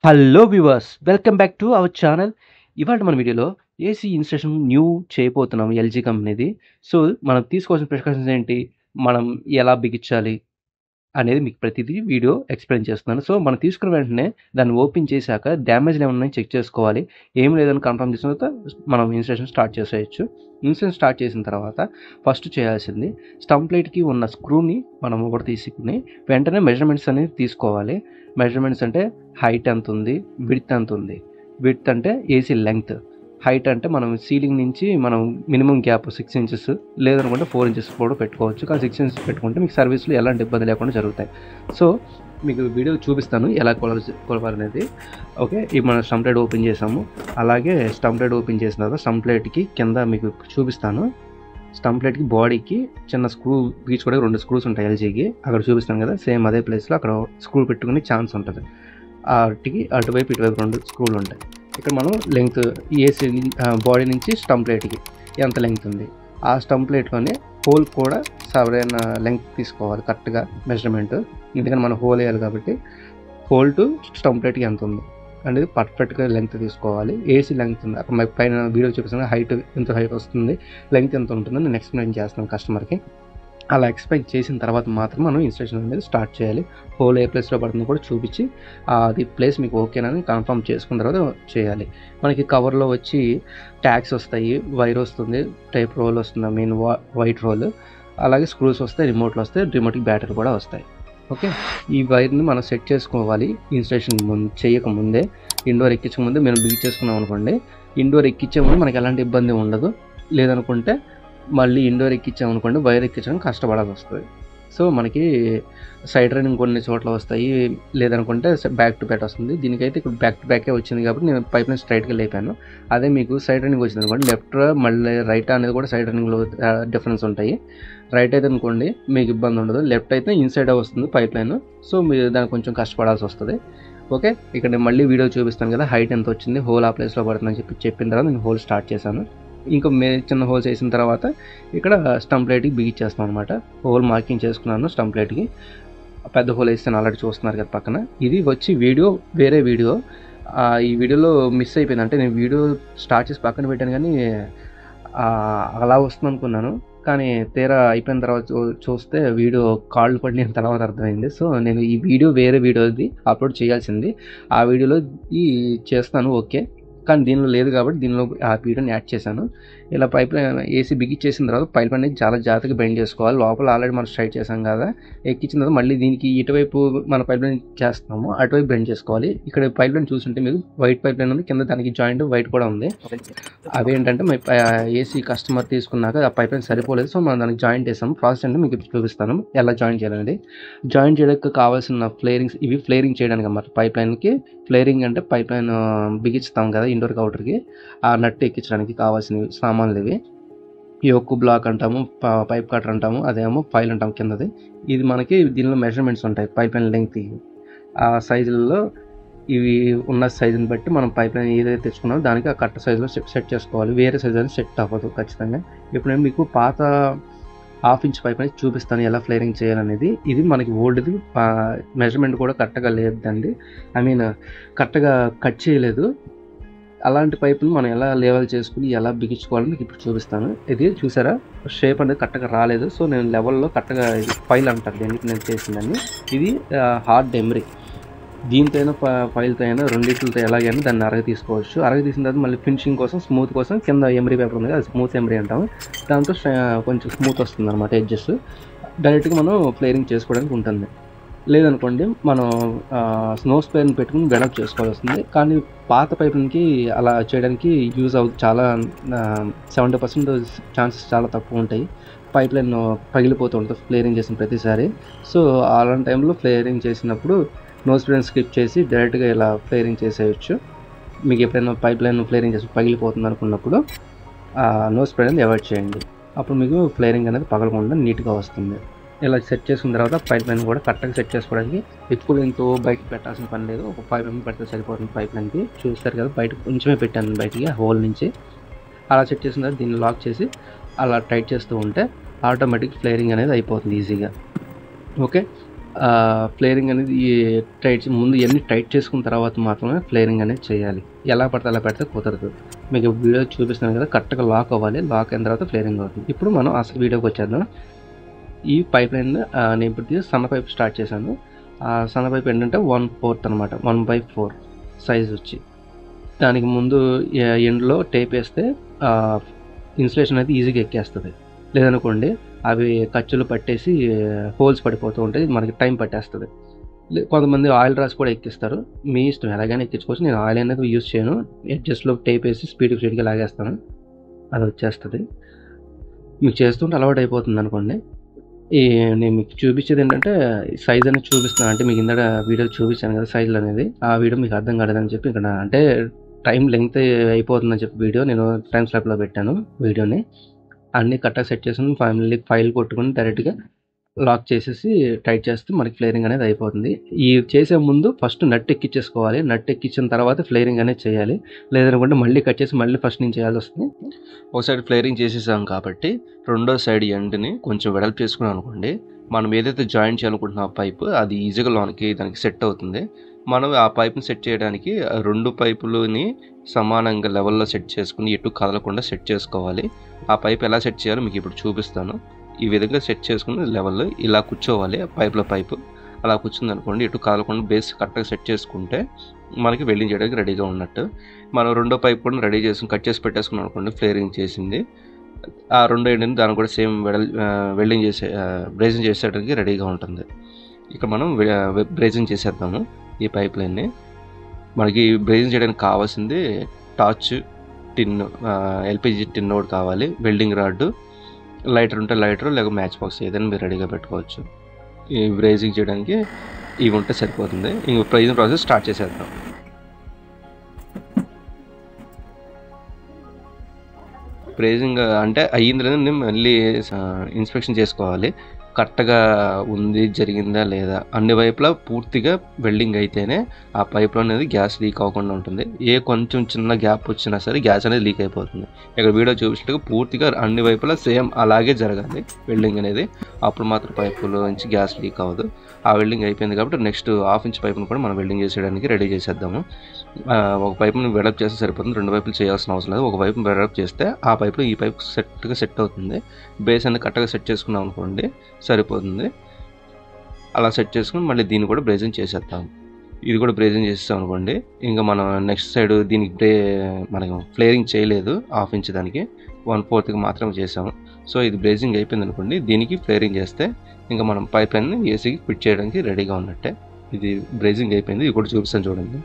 Hello viewers, welcome back to our channel. ఇవాళ మన వీడియోలో ఏసీ ఇన్స్టలేషన్ న్యూ చేయబోతున్నాం ఎల్జీ కంపెనీది. సో మనం తీసుకోవాల్సిన ప్రికాషన్స్ ఏంటి, మనం ఎలా బిగించాలి అనేది మీకు ప్రతిదీ వీడియో ఎక్స్ప్లెయిన్ చేస్తున్నాను. సో మనం తీసుకున్న వెంటనే దాన్ని ఓపెన్ చేశాక డ్యామేజ్లు ఏమన్నా చెక్ చేసుకోవాలి. ఏం లేదని కన్ఫర్మ్ చేసిన తర్వాత మనం ఇన్స్టలేషన్ స్టార్ట్ చేసేయచ్చు. ఇన్స్టలేషన్ స్టార్ట్ చేసిన తర్వాత ఫస్ట్ చేయాల్సింది స్టంప్ ప్లేట్కి ఉన్న స్క్రూని మనం ఒకటి తీసుకుని వెంటనే మెజర్మెంట్స్ అనేది తీసుకోవాలి. మెజర్మెంట్స్ అంటే హైట్ ఎంత ఉంది, విడ్త్ ఎంత ఉంది. విడ్త్ అంటే ఏసీ లెంగ్త్, హైట్ అంటే మనం సీలింగ్ నుంచి మనం మినిమం గ్యాప్ 6 ఇంచెస్ లేదనుకుంటే 4 ఇంచెస్ కూడా పెట్టుకోవచ్చు. కానీ 6 ఇంచెస్ పెట్టుకుంటే మీకు సర్వీస్లో ఎలాంటి ఇబ్బంది లేకుండా జరుగుతాయి. సో మీకు వీడియో చూపిస్తాను ఎలా కొలవాలనేది. ఓకే, ఇప్పుడు మనం స్టంప్ ప్లేట్ ఓపెన్ చేసాము. అలాగే స్టంప్ ప్లేట్ ఓపెన్ చేసిన తర్వాత స్టంప్ ప్లేట్కి కింద మీకు చూపిస్తాను. స్టంప్ ప్లేట్కి బాడీకి చిన్న స్క్రూ కూడా 2 స్క్రూస్ ఉంటాయి ఎల్జీకి. అక్కడ చూపిస్తాను కదా, సేమ్ అదే ప్లేస్లో అక్కడ స్క్రూ పెట్టుకునే ఛాన్స్ ఉంటుంది. వాటికి అటువైపు ఇటువైపు 2 స్క్రూలు ఉంటాయి. ఇక్కడ మనం లెంగ్త్ ఏసీ బాడీ నుంచి స్టంప్ ప్లేట్కి ఎంత లెంగ్త్ ఉంది, ఆ స్టంప్ ప్లేట్లోనే హోల్ కూడా సరైన లెంగ్త్ తీసుకోవాలి, కరెక్ట్గా మెజర్మెంట్. ఎందుకంటే మనం హోల్ వేయాలి కాబట్టి హోల్ టు స్టంప్ ప్లేట్కి ఎంత ఉంది అనేది పర్ఫెక్ట్గా లెంగ్త్ తీసుకోవాలి. ఏసీ లెంగ్త్ ఉంది అక్కడ పైన వీడియో చూపిస్తాను. హైట్ ఎంత హైట్ వస్తుంది, లెంగ్త్ ఎంత ఉంటుందని నేను ఎక్స్ప్లెయిన్ చేస్తాను కస్టమర్కి. అలా ఎక్స్ప్లెయిన్ చేసిన తర్వాత మాత్రం మనం ఇన్స్టలేషన్ అనేది స్టార్ట్ చేయాలి. హోల్ ఏ ప్లేస్లో పడుతుందో కూడా చూపించి అది ప్లేస్ మీకు ఓకేనని కన్ఫర్మ్ చేసుకున్న తర్వాత చేయాలి. మనకి కవర్లో వచ్చి ట్యాగ్స్ వస్తాయి, వైర్ వస్తుంది, టైప్ రోల్ వస్తుంది, మెయిన్ వైట్ రోల్, అలాగే స్క్రూస్ వస్తాయి, రిమోట్లు వస్తాయి, రిమోట్కి బ్యాటరీ కూడా వస్తాయి. ఓకే, ఈ వైర్ని మనం సెట్ చేసుకోవాలి. ఇన్స్టలేషన్ చేయక ముందే, ఇండోర్ ఎక్కించక ముందే మేము బిగ్ చేసుకున్నాం అనుకోండి. ఇండోర్ ఎక్కించే ముందు మనకి ఎలాంటి ఇబ్బంది ఉండదు. లేదనుకుంటే మళ్ళీ ఇండోర్ ఎక్కించామనుకోండి వైర్ ఎక్కించడానికి కష్టపడాల్సి వస్తుంది. సో మనకి సైడ్ రన్నింగ్ కొన్ని చోట్ల వస్తాయి, లేదనుకుంటే బ్యాక్ టు బ్యాక్ వస్తుంది. దీనికైతే ఇక్కడ బ్యాక్ టు బ్యాకే వచ్చింది కాబట్టి నేను పైప్ లైన్ స్ట్రైట్గా లేపాను. అదే మీకు సైడ్ రన్నింగ్ వచ్చింది అనుకోండి, లెఫ్ట్ మళ్ళీ రైట్ అనేది కూడా సైడ్ రన్నింగ్లో డిఫరెన్స్ ఉంటాయి. రైట్ అయితే అనుకోండి మీకు ఇబ్బంది ఉండదు, లెఫ్ట్ అయితే ఇన్సైడే వస్తుంది పైప్ లైన్. సో మీరు దానికి కొంచెం కష్టపడాల్సి వస్తుంది. ఓకే, ఇక్కడ నేను మళ్ళీ వీడియో చూపిస్తాను కదా, హైట్ ఎంత వచ్చింది, హోల్ ఆ ప్లేస్లో పడుతుందని చెప్పిన తర్వాత నేను హోల్ స్టార్ట్ చేశాను. ఇంకా చిన్న హోల్స్ వేసిన తర్వాత ఇక్కడ స్టంప్ ప్లేట్కి బిగిచ్చేస్తాం అనమాట. హోల్ మార్కింగ్ చేసుకున్నాను స్టంప్ ప్లేట్కి. పెద్ద హోల్ వేస్తాను, ఆల్రెడీ చూస్తున్నారు కదా పక్కన. ఇది వచ్చి వీడియో వేరే వీడియో. ఈ వీడియోలో మిస్ అయిపోయింది. అంటే నేను వీడియో స్టార్ట్ చేసి పక్కన పెట్టాను కానీ అలా వస్తుంది అనుకున్నాను. కానీ తీరా అయిపోయిన తర్వాత చూస్తే వీడియో కాళ్ళు పడిన తర్వాత అర్థమైంది. సో నేను ఈ వీడియో వేరే వీడియోది అప్లోడ్ చేయాల్సింది. ఆ వీడియోలో చేస్తాను ఓకే, కానీ దీనిలో లేదు కాబట్టి దీనిలో ఆ వీడియోని యాడ్ చేశాను. ఇలా పైప్ లైన్ ఏసీ బిగిచ్చేసిన తర్వాత పైప్ అనేది చాలా జాగ్రత్తగా బెండ్ చేసుకోవాలి. లోపల ఆల్రెడీ మనం స్ట్రైట్ చేసాం కదా, ఎక్కించిన తర్వాత మళ్ళీ దీనికి ఇటువైపు మన పైప్ లైన్ చేస్తున్నాము, అటువైపు బెండ్ చేసుకోవాలి. ఇక్కడ పైప్ లైన్ చూస్తుంటే మీరు వైట్ పైప్ లైన్ ఉంది, కింద దానికి జాయింట్ వైట్ కూడా ఉంది. అవేంటంటే ఏసీ కస్టమర్ తీసుకున్నాక ఆ పైప్ లైన్ సరిపోలేదు, సో మనం దానికి జాయింట్ వేసాము. ప్రాసెస్ అంటే మీకు చూపిస్తాను ఎలా జాయింట్ చేయాలనేది. జాయింట్ చేయడానికి కావాల్సిన ఫ్లేరింగ్స్ ఇవి. ఫ్లేరింగ్ చేయడానికి అన్నమాట పైప్ లైన్కి. ఫ్లేరింగ్ అంటే పైప్ లైన్ బిగిస్తాం కదా ఇండోర్ అవుటర్కి, ఆ నట్టు ఎక్కించడానికి కావాల్సినవి సామాన్లు ఇవి. యోక్ బ్లాక్ అంటాము, పైప్ కటర్ అంటాము, అదేమో ఫైల్ అంటాము కిందది. ఇది మనకి దీనిలో మెజర్మెంట్స్ ఉంటాయి పైప్ లైన్ లెంగ్త్. ఆ సైజుల్లో ఇవి ఉన్న సైజుని బట్టి మనం పైప్ లైన్ ఏదైతే తెచ్చుకున్నామో దానికి ఆ కట్ట సైజులో సెట్ చేసుకోవాలి. వేరే సైజు అనేది సెట్ అవ్వదు ఖచ్చితంగా. ఇప్పుడు నేను మీకు పాత 1/2 ఇంచ్ పైప్ అనేది చూపిస్తాను ఎలా ఫ్లేరింగ్ చేయాలనేది. ఇది మనకి ఓల్డ్ది, మెజర్మెంట్ కూడా కరెక్ట్గా లేదండి, కరెక్ట్గా కట్ చేయలేదు. అలాంటి పైపులు మనం ఎలా లెవెల్ చేసుకుని ఎలా బిగించుకోవాలని మీకు ఇప్పుడు చూపిస్తాను. ఇది చూసారా, షేప్ అనేది కరెక్ట్గా రాలేదు. సో నేను లెవెల్లో కరెక్ట్గా ఫైల్ అంటారు దీనికి నేను చేసిందని. ఇది హార్డ్ ఎమ్రీ. దీంతో అయినా ఫైల్తో అయినా రెండింటితో ఎలాగైనా దాన్ని అరగ తీసుకోవచ్చు. అరగ తీసిన తర్వాత మళ్ళీ ఫినిషింగ్ కోసం స్మూత్ కోసం కింద ఎమ్రీ పేపర్ ఉంది, అది స్మూత్ ఎమ్రీ అంటాము. దాంతో కొంచెం స్మూత్ వస్తుంది అనమాట ఎడ్జెస్. డైరెక్ట్గా మనం ఫ్లేరింగ్ చేసుకోవడానికి ఉంటుంది. లేదనుకోండి మనం స్నో స్ప్రేని పెట్టుకుని వెడప్ చేసుకోవాల్సి వస్తుంది. కానీ పాత పైపులకి అలా చేయడానికి యూజ్ అవుతుంది. చాలా 70% ఛాన్సెస్ చాలా తక్కువ ఉంటాయి. పైప్ లైన్ పగిలిపోతూ ఉంటుంది ఫ్లేరింగ్ చేసిన ప్రతిసారి. సో అలాంటి టైంలో ఫ్లేరింగ్ చేసినప్పుడు నో స్ప్రేని స్కిప్ చేసి డైరెక్ట్గా ఇలా ఫ్లేరింగ్ చేసేయచ్చు. మీకు ఎప్పుడైనా పైప్ లైన్ ఫ్లేరింగ్ చేసి పగిలిపోతుంది అనుకున్నప్పుడు నో స్ప్రే అనేది అవాయిడ్ చేయండి. అప్పుడు మీకు ఫ్లేరింగ్ అనేది పగలకుండా నీట్గా వస్తుంది. ఇలా సెట్ చేసుకున్న తర్వాత పైప్ లైన్ కూడా కరెక్ట్గా సెట్ చేసుకోవడానికి ఎక్కువ ఎంతో బయటకు పెట్టాల్సిన పని లేదు. ఒక 5 mm పెడితే సరిపోతుంది పైప్ లైన్కి. చూస్తారు కదా, బయట కొంచెమే పెట్టాను బయటికి హోల్ నుంచి. అలా సెట్ చేసిన తర్వాత దీన్ని లాక్ చేసి అలా టైట్ చేస్తూ ఉంటే ఆటోమేటిక్ ఫ్లేరింగ్ అనేది అయిపోతుంది ఈజీగా. ఓకే, ఫ్లేరింగ్ అనేది ముందు ఇవన్నీ టైట్ చేసుకున్న తర్వాత మాత్రమే ఫ్లేరింగ్ అనేది చేయాలి. ఎలా పడితే అలా పెడితే కుదరదు. మీకు వీడియో చూపిస్తున్నాను కదా, కరెక్ట్గా లాక్ అవ్వాలి. లాక్ అయిన తర్వాత ఫ్లేరింగ్ అవుతుంది. ఇప్పుడు మనం అసలు వీడియోకి వచ్చేద్దాం. ఈ పైప్ లైన్ నేను ఇప్పుడు సన్న పైప్ స్టార్ట్ చేశాను. ఆ సన్న పైప్ ఏంటంటే 1/4 అనమాట, 1/4 సైజ్ వచ్చి. దానికి ముందు ఎండ్లో టేప్ వేస్తే ఇన్సులేషన్ అనేది ఈజీగా ఎక్కేస్తుంది. లేదనుకోండి అవి ఖర్చులు పట్టేసి హోల్స్ పడిపోతూ ఉంటాయి, మనకి టైం పట్టేస్తుంది. కొంతమంది ఆయిల్ రాసి కూడా ఎక్కిస్తారు, మీ ఇష్టం, ఎలాగైనా ఎక్కించుకోవచ్చు. నేను ఆయిల్ అనేది యూజ్ చేయను, అడ్జస్ట్లో టేప్ వేసి స్పీడ్గా లాగేస్తాను, అది వచ్చేస్తుంది. మీకు చేస్తుంటే అలవాటు అయిపోతుంది అనుకోండి. నేను మీకు చూపించేది ఏంటంటే సైజ్ అనేది చూపిస్తున్నాను. అంటే మీకు ఇందాక వీడియో చూపించాను కదా సైజులు అనేది, ఆ వీడియో మీకు అర్థం కాలేదని చెప్పి ఇక్కడ అంటే టైం లెంగ్త్ అయిపోతుందని చెప్పి వీడియో నేను టైం స్లాప్లో పెట్టాను. వీడియోని అన్నీ కరెక్ట్గా సెట్ చేసుకుని ఫైల్ కొట్టుకుని డైరెక్ట్గా లాక్ చేసేసి టైట్ చేస్తే మనకి ఫ్లేరింగ్ అనేది అయిపోతుంది. ఈ చేసే ముందు ఫస్ట్ నట్ ఎక్కించేసుకోవాలి. నట్ ఎక్కించిన తర్వాత ఫ్లేరింగ్ అనేది చేయాలి. లేదనుకుంటే మళ్ళీ కట్ చేసి మళ్ళీ ఫస్ట్ నుంచి చేయాల్సి వస్తుంది. ఒక సైడ్ ఫ్లేరింగ్ చేసేసాం కాబట్టి రెండో సైడ్ ఎండ్ని కొంచెం వెడల్పు చేసుకున్నాం అనుకోండి, మనం ఏదైతే జాయిన్ చేయాలనుకుంటున్నాం పైపు అది ఈజీగా లోనికి దానికి సెట్ అవుతుంది. మనం ఆ పైప్ని సెట్ చేయడానికి రెండు పైపులని సమానంగా లెవెల్లో సెట్ చేసుకుని ఎటు కదలకుండా సెట్ చేసుకోవాలి. ఆ పైప్ ఎలా సెట్ చేయాలో మీకు ఇప్పుడు చూపిస్తాను. ఈ విధంగా సెట్ చేసుకుని లెవెల్లో ఇలా కూర్చోవాలి. పైపు అలా కూర్చుంది అనుకోండి, ఎటు కదలకుండా బేస్ కరెక్ట్గా సెట్ చేసుకుంటే మనకి వెల్డింగ్ చేయడానికి రెడీగా ఉన్నట్టు. మనం రెండో పైప్ కూడా రెడీ చేసుకుని కట్ చేసి పెట్టేసుకున్నాం అనుకోండి, ఫ్లేరింగ్ చేసింది. ఆ రెండో ఎండ్ని దాన్ని కూడా సేమ్ వెల్డింగ్ బ్రేజింగ్ చేసేటానికి రెడీగా ఉంటుంది. ఇక్కడ మనం బ్రేజింగ్ చేసేద్దాము ఈ పైప్ లైన్ని. మనకి బ్రేజింగ్ చేయడానికి కావాల్సింది టార్చ్, టిన్, ఎల్పిజి టిన్ ఒకటి కావాలి, వెల్డింగ్ రాడ్, లైటర్ ఉంటే లైటర్, లేక మ్యాచ్ బాక్స్ ఏదైనా మీరు రెడీగా పెట్టుకోవచ్చు. ఈ బ్రేజింగ్ చేయడానికి ఇవి ఉంటే సరిపోతుంది. ఇంక బ్రేజింగ్ ప్రాసెస్ స్టార్ట్ చేసేద్దాం. బ్రేజింగ్ అంటే అయ్యింది లేదని మళ్ళీ ఇన్స్పెక్షన్ చేసుకోవాలి. కరెక్ట్గా ఉంది, జరిగిందా లేదా, అన్ని వైపులా పూర్తిగా వెల్డింగ్ అయితేనే ఆ పైప్లో అనేది గ్యాస్ లీక్ అవ్వకుండా ఉంటుంది. కొంచెం చిన్న గ్యాప్ వచ్చినా సరే గ్యాస్ అనేది లీక్ అయిపోతుంది. ఇక్కడ వీడియో చూపించినట్టుగా పూర్తిగా అన్ని వైపులా సేమ్ అలాగే జరగాలి వెల్డింగ్ అనేది, అప్పుడు మాత్రం పైపులో నుంచి గ్యాస్ లీక్ అవ్వదు. ఆ వెల్డింగ్ అయిపోయింది కాబట్టి నెక్స్ట్ 1/2 ఇంచ్ పైపును కూడా మనం వెల్డింగ్ చేసేయడానికి రెడీ చేసేద్దాము. ఒక పైపుని వెడల్ప్ చేస్తే సరిపోతుంది, రెండు వైపులు చేయాల్సిన అవసరం లేదు. ఒక పైపు వెడల్ప్ చేస్తే ఆ పైపులో ఈ పైపు సెట్ అవుతుంది. బేస్ అనేది కరెక్ట్గా సెట్ చేసుకున్నాం అనుకోండి సరిపోతుంది. అలా సెట్ చేసుకుని మళ్ళీ దీన్ని కూడా బ్రేజింగ్ చేసేద్దాం. ఇది కూడా బ్రేజింగ్ చేసేస్తాం అనుకోండి, ఇంకా మనం నెక్స్ట్ సైడ్ దీనికి మనం ఫ్లేరింగ్ చేయలేదు, 1/2 ఇంచ్ దానికి 1/4 మాత్రమే చేసాము. సో ఇది బ్రేజింగ్ అయిపోయింది అనుకోండి, దీనికి ఫ్లేరింగ్ చేస్తే ఇంకా మనం పైప్ లైన్ని ఏసీకి ఫిట్ చేయడానికి రెడీగా ఉన్నట్టే. ఇది బ్రేజింగ్ అయిపోయింది. ఇది కూడా చూపిస్తాను చూడండి.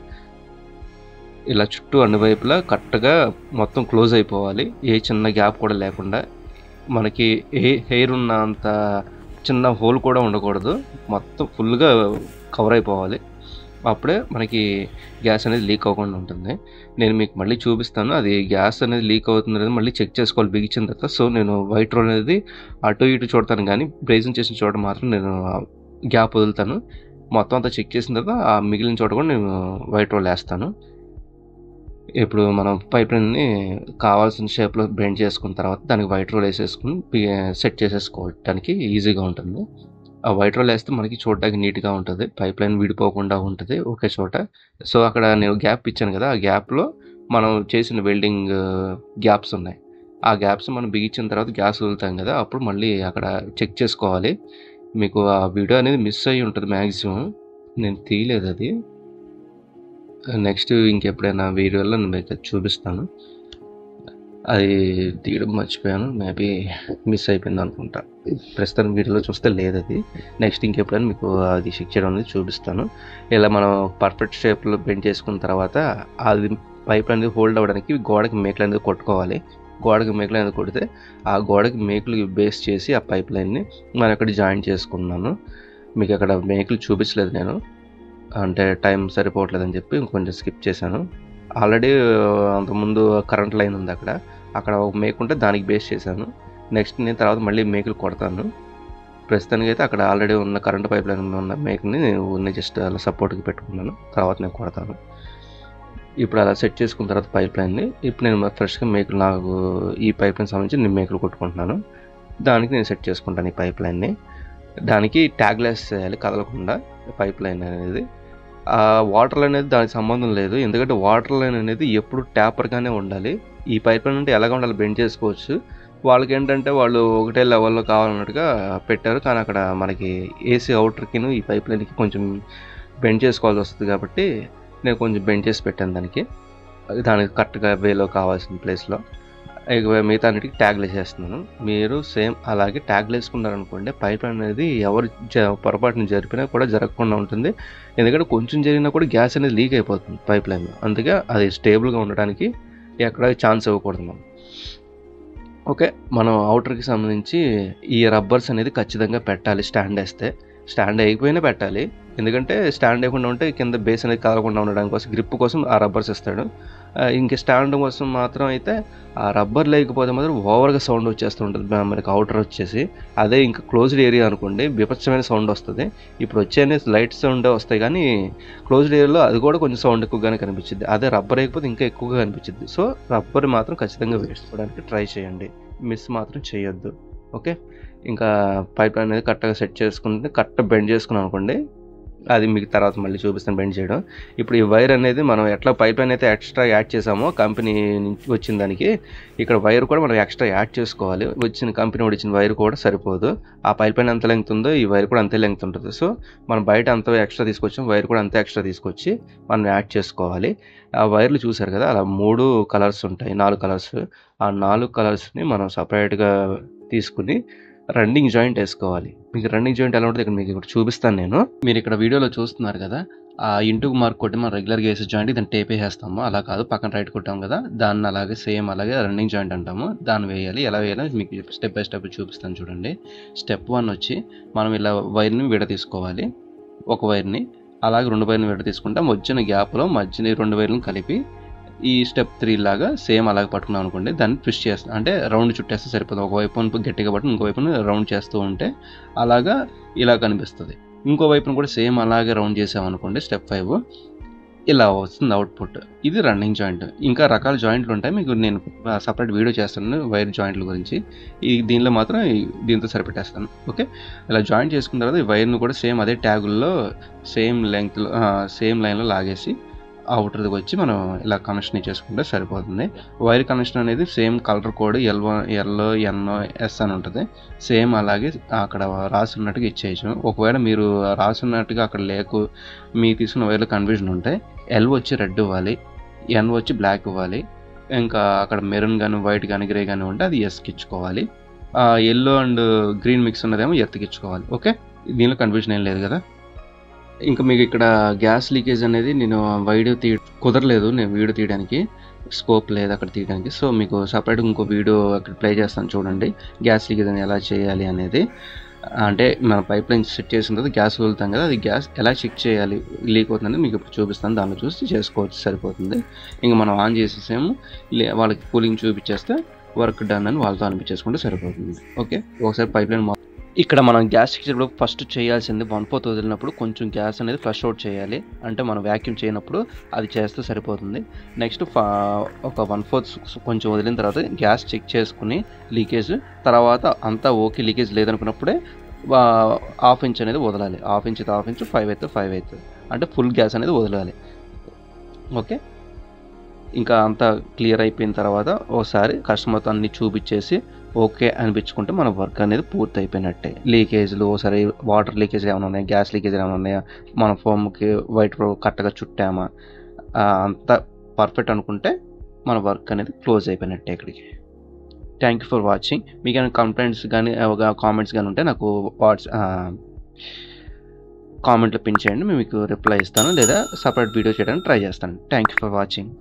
ఇలా చుట్టూ అన్ని వైపులా కరెక్ట్గా మొత్తం క్లోజ్ అయిపోవాలి, ఏ చిన్న గ్యాప్ కూడా లేకుండా. మనకి హెయిర్ ఉన్నంత చిన్న హోల్ కూడా ఉండకూడదు, మొత్తం ఫుల్గా కవర్ అయిపోవాలి. అప్పుడే మనకి గ్యాస్ అనేది లీక్ అవ్వకుండా ఉంటుంది. నేను మీకు మళ్ళీ చూపిస్తాను, అది గ్యాస్ అనేది లీక్ అవుతుంది అనేది మళ్ళీ చెక్ చేసుకోవాలి బిగించిన తర్వాత. సో నేను వైట్ రోల్ అనేది అటు ఇటు చూడతాను, కానీ బ్రేజింగ్ చేసిన చోట మాత్రం నేను గ్యాప్ వదులుతాను. మొత్తం అంతా చెక్ చేసిన తర్వాత ఆ మిగిలిన చోట కూడా నేను వైట్ రోల్ వేస్తాను. ఇప్పుడు మనం పైప్ లైన్ని కావాల్సిన షేప్లో బెండ్ చేసుకున్న తర్వాత దానికి వైట్ రోల్ వేసేసుకుని సెట్ చేసేసుకోవడానికి ఈజీగా ఉంటుంది. ఆ వైట్ రోల్ వేస్తే మనకి చూడడానికి నీట్గా ఉంటుంది, పైప్ లైన్ విడిపోకుండా ఉంటుంది ఒకే చోట. సో అక్కడ నేను గ్యాప్ ఇచ్చాను కదా, ఆ గ్యాప్లో మనం చేసిన వెల్డింగ్ గ్యాప్స్ ఉన్నాయి. ఆ గ్యాప్స్ మనం బిగించిన తర్వాత గ్యాస్ వదులుతాం కదా, అప్పుడు మళ్ళీ అక్కడ చెక్ చేసుకోవాలి. మీకు ఆ వీడియో అనేది మిస్ అయ్యి ఉంటుంది మ్యాక్సిమం, నేను తీయలేదు అది. నెక్స్ట్ ఇంకెప్పుడైనా వీడియోలో నేను చూపిస్తాను. అది తీయడం మర్చిపోయాను, మేబీ మిస్ అయిపోయింది అనుకుంటా. ప్రస్తుతం వీడియోలో చూస్తే లేదు అది. నెక్స్ట్ ఇంకెప్పుడైనా మీకు అది చెక్ చేయడం అనేది చూపిస్తాను. ఇలా మనం పర్ఫెక్ట్ షేప్లో బెండ్ చేసుకున్న తర్వాత అది పైప్ అనేది హోల్డ్ అవ్వడానికి గోడకి మేకులు అనేది కొట్టుకోవాలి. గోడకి మేకులు అనేది కొడితే ఆ గోడకి మేకులు బేస్ చేసి ఆ పైప్ లైన్ని మనం అక్కడ జాయిన్ చేసుకున్నాను. మీకు అక్కడ మేకులు చూపించలేదు నేను, అంటే టైం సరిపోవట్లేదని చెప్పి కొంచెం స్కిప్ చేశాను. ఆల్రెడీ అంతకుముందు కరెంట్ లైన్ ఉంది అక్కడ ఒక మేకు ఉంటే దానికి బేస్ చేశాను. నెక్స్ట్ నేను తర్వాత మళ్ళీ మేకులు కొడతాను. ప్రస్తుతానికి అయితే అక్కడ ఆల్రెడీ ఉన్న కరెంట్ పైప్ లైన్ ఉన్న మేకుని నేను జస్ట్ అలా సపోర్ట్కి పెట్టుకున్నాను, తర్వాత నేను కొడతాను. ఇప్పుడు అలా సెట్ చేసుకున్న తర్వాత పైప్ లైన్ని ఇప్పుడు నేను ఫ్రెష్గా మేకులు, నాకు ఈ పైప్ లైన్ సంబంధించి నేను మేకులు కొట్టుకుంటున్నాను. దానికి నేను సెట్ చేసుకుంటాను ఈ పైప్ లైన్ని. దానికి ట్యాగ్లెస్ చేయాలి కదలకుండా పైప్ లైన్ అనేది. ఆ వాటర్ లైన్ అనేది దానికి సంబంధం లేదు, ఎందుకంటే వాటర్ లైన్ అనేది ఎప్పుడు ట్యాపర్గానే ఉండాలి. ఈ పైప్ లైన్ అంటే ఎలాగ ఉండాలి, బెండ్ చేసుకోవచ్చు. వాళ్ళకి ఏంటంటే వాళ్ళు ఒకటే లెవెల్లో కావాలన్నట్టుగా పెట్టారు, కానీ అక్కడ మనకి ఏసీ అవుటర్కిను ఈ పైప్ లైన్కి కొంచెం బెండ్ చేసుకోవాల్సి వస్తుంది కాబట్టి నేను కొంచెం బెండ్ చేసి పెట్టాను దానికి కరెక్ట్గా వేలో కావాల్సిన ప్లేస్లో. ఇక మిగతా అన్నిటికీ ట్యాగ్లు వేసేస్తున్నాను. మీరు సేమ్ అలాగే ట్యాగ్లు వేసుకున్నారనుకోండి, పైప్ లైన్ అనేది ఎవరు పొరపాటున జరిపినా కూడా జరగకుండా ఉంటుంది. ఎందుకంటే కొంచెం జరిగినా కూడా గ్యాస్ అనేది లీక్ అయిపోతుంది పైప్ లైన్లో, అందుకే అది స్టేబుల్గా ఉండడానికి ఎక్కడ ఛాన్స్ ఇవ్వకూడదు మనం. ఓకే, మనం అవుటర్కి సంబంధించి ఈ రబ్బర్స్ అనేది ఖచ్చితంగా పెట్టాలి. స్టాండ్ వేయకపోయినా పెట్టాలి, ఎందుకంటే స్టాండ్ వేయకుండా ఉంటే కింద బేస్ అనేది కదలకుండా ఉండడానికి కోసం గ్రిప్ కోసం ఆ రబ్బర్స్ ఇస్తాడు. ఇంక స్టాండ్ కోసం మాత్రం అయితే ఆ రబ్బర్ లేకపోతే మాత్రం ఓవర్గా సౌండ్ వచ్చేస్తుంటుంది మనకి అవుటర్ వచ్చేసి. అదే ఇంకా క్లోజ్డ్ ఏరియా అనుకోండి బీభత్సమైన సౌండ్ వస్తుంది. ఇప్పుడు వచ్చే లైట్ సౌండ్ వస్తాయి, కానీ క్లోజ్డ్ ఏరియాలో అది కూడా కొంచెం సౌండ్ ఎక్కువగానే కనిపించింది. అదే రబ్బర్ లేకపోతే ఇంకా ఎక్కువగా కనిపించింది. సో రబ్బర్ మాత్రం ఖచ్చితంగా వేసుకోవడానికి ట్రై చేయండి, మిస్ మాత్రం చేయొద్దు. ఓకే, ఇంకా పైప్ లైన్ అనేది కరెక్ట్గా సెట్ చేసుకుంటే కరెక్ట్ బెండ్ చేసుకున్నాం అనుకోండి, అది మీకు తర్వాత మళ్ళీ చూపిస్తాను బెండ్ చేయడం. ఇప్పుడు ఈ వైర్ అనేది మనం ఎట్లా పైప్ లైన్ అయితే ఎక్స్ట్రా యాడ్ చేసామో కంపెనీ నుంచి వచ్చిన దానికి, ఇక్కడ వైర్ కూడా మనం ఎక్స్ట్రా యాడ్ చేసుకోవాలి. కంపెనీ వచ్చిన వైర్ కూడా సరిపోదు, ఆ పైప్ లైన్ ఎంత లెంగ్త్ ఉందో ఈ వైర్ కూడా అంతే లెంగ్త్ ఉంటుంది. సో మనం బయట అంత ఎక్స్ట్రా తీసుకొచ్చాం, వైర్ కూడా అంతే ఎక్స్ట్రా తీసుకొచ్చి మనం యాడ్ చేసుకోవాలి. ఆ వైర్లు చూసారు కదా, అలా 3 కలర్స్ ఉంటాయి, 4 కలర్స్. ఆ 4 కలర్స్ని మనం సపరేట్గా తీసుకుని రన్నింగ్ జాయింట్ వేసుకోవాలి. మీకు రన్నింగ్ జాయింట్ ఎలా ఉంటుంది మీకు ఇక్కడ చూపిస్తాను నేను. మీరు ఇక్కడ వీడియోలో చూస్తున్నారు కదా, ఆ ఇంటుకు మార్క్ కొట్టి మనం రెగ్యులర్గా వేసే జాయింట్ దాన్ని టేప్ వేసేస్తాము. అలా కాదు, పక్కన రైట్ కొట్టాం కదా, దాన్ని అలాగే సేమ్ అలాగే రన్నింగ్ జాయింట్ అంటాము. దాన్ని వేయాలి. ఎలా వేయాలో మీకు స్టెప్ బై స్టెప్ చూపిస్తాను చూడండి. స్టెప్ 1 వచ్చి మనం ఇలా వైర్ని విడదీసుకోవాలి. ఒక వైర్ని అలాగే 2 వైర్ని విడదీసుకుంటాం. వచ్చిన గ్యాప్లో మధ్యని 2 వైర్లను కలిపి ఈ స్టెప్ 3 లాగా సేమ్ అలాగే పట్టుకున్నాం అనుకోండి, దాన్ని ట్విస్ట్ చేస్తాం, అంటే రౌండ్ చుట్టేస్తే సరిపోతుంది. ఒకవైపు గట్టిగా పట్టి ఇంకో వైపును రౌండ్ చేస్తూ ఉంటే అలాగా ఇలా కనిపిస్తుంది. ఇంకో వైపును కూడా సేమ్ అలాగే రౌండ్ చేసామనుకోండి, స్టెప్ 5 ఇలా వస్తుంది అవుట్పుట్. ఇది రన్నింగ్ జాయింట్. ఇంకా రకాల జాయింట్లు ఉంటాయి, మీకు నేను సపరేట్ వీడియో చేస్తాను వైర్ జాయింట్ల గురించి. దీనిలో మాత్రం దీంతో సరిపెట్టేస్తాను. ఓకే, ఇలా జాయింట్ చేసుకున్న తర్వాత ఈ వైర్ను కూడా సేమ్ అదే ట్యాగుల్లో సేమ్ లెంగ్త్లో సేమ్ లైన్లో లాగేసి అవుటర్కి వచ్చి మనం ఇలా కనెక్షన్ ఇచ్చేసుకుంటే సరిపోతుంది. వైర్ కనెక్షన్ అనేది సేమ్ కలర్ కోడ్ ఎల్లో ఎస్ అని ఉంటుంది. సేమ్ అలాగే అక్కడ రాసున్నట్టుగా ఇచ్చేయచ్చు. ఒకవేళ మీరు రాసున్నట్టుగా అక్కడ మీ తీసుకున్న వైర్లో కన్ఫ్యూజన్ ఉంటే ఎల్ వచ్చి రెడ్ ఇవ్వాలి, ఎన్ వచ్చి బ్లాక్ ఇవ్వాలి. ఇంకా అక్కడ మెరూన్ కానీ వైట్ కానీ గ్రే కానీ ఉంటే అది ఎస్కి ఇచ్చుకోవాలి. ఎల్లో అండ్ గ్రీన్ మిక్స్ ఉన్నదేమో ఎత్తుకి ఇచ్చుకోవాలి. ఓకే, దీనిలో కన్ఫ్యూజన్ ఏం లేదు కదా. ఇంకా మీకు ఇక్కడ గ్యాస్ లీకేజ్ అనేది నేను కుదరలేదు, నేను వీడియో తీయడానికి స్కోప్ లేదు అక్కడ తీయడానికి. సో మీకు సపరేట్గా ఇంకో వీడియో అక్కడ ప్లే చేస్తాను చూడండి, గ్యాస్ లీకేజ్ అనేది ఎలా చేయాలి అనేది. అంటే మన పైప్ లైన్ సెట్ చేసిన తర్వాత గ్యాస్ వదులుతాం కదా, అది గ్యాస్ ఎలా చెక్ చేయాలి లీక్ అవుతుందని మీకు ఇప్పుడు చూపిస్తాను. దాన్ని చూసి చేసుకోవచ్చు, సరిపోతుంది. ఇంకా మనం ఆన్ చేసేసాము, వాళ్ళకి కూలింగ్ చూపించేస్తే వర్క్ డన్ అని వాళ్ళతో అనిపించేసుకుంటే సరిపోతుంది. ఓకే, ఒకసారి పైప్ లైన్ ఇక్కడ మనం గ్యాస్ ఇచ్చేటప్పుడు ఫస్ట్ చేయాల్సింది 1/4 వదిలినప్పుడు కొంచెం గ్యాస్ అనేది ఫ్లష్ అవుట్ చేయాలి. అంటే మనం వ్యాక్యూమ్ చేయనప్పుడు అది చేస్తే సరిపోతుంది. నెక్స్ట్ ఒక 1/4 కొంచెం వదిలిన తర్వాత గ్యాస్ చెక్ చేసుకుని లీకేజ్ తర్వాత అంతా ఓకే, లీకేజ్ లేదనుకున్నప్పుడే 1/2 ఇంచ్ అనేది వదలాలి. 1/2 ఇంచ్ 1/2 ఇంచ్ 5 అవుతుంది, అంటే ఫుల్ గ్యాస్ అనేది వదలాలి. ఓకే, ఇంకా అంతా క్లియర్ అయిపోయిన తర్వాత ఒకసారి కస్టమర్తో అన్ని చూపించేసి ఓకే అనిపించుకుంటే మన వర్క్ అనేది పూర్తి అయిపోయినట్టే. లీకేజ్లు ఒకసారి వాటర్ లీకేజ్ ఏమైనా ఉన్నాయా, గ్యాస్ లీకేజ్ ఏమైనా ఉన్నాయా, మన ఫోమ్కి వైట్ కరెక్ట్గా చుట్టామా, అంతా పర్ఫెక్ట్ అనుకుంటే మన వర్క్ అనేది క్లోజ్ అయిపోయినట్టే ఇక్కడికి. Thank you for watching. మీకు ఏమైనా కంప్లైంట్స్ కానీ కామెంట్స్ కానీ ఉంటే నాకు కామెంట్లో పిన్ చేయండి, మీకు రిప్లై ఇస్తాను, లేదా సపరేట్ వీడియో చేయడానికి ట్రై చేస్తాను. Thank you for watching.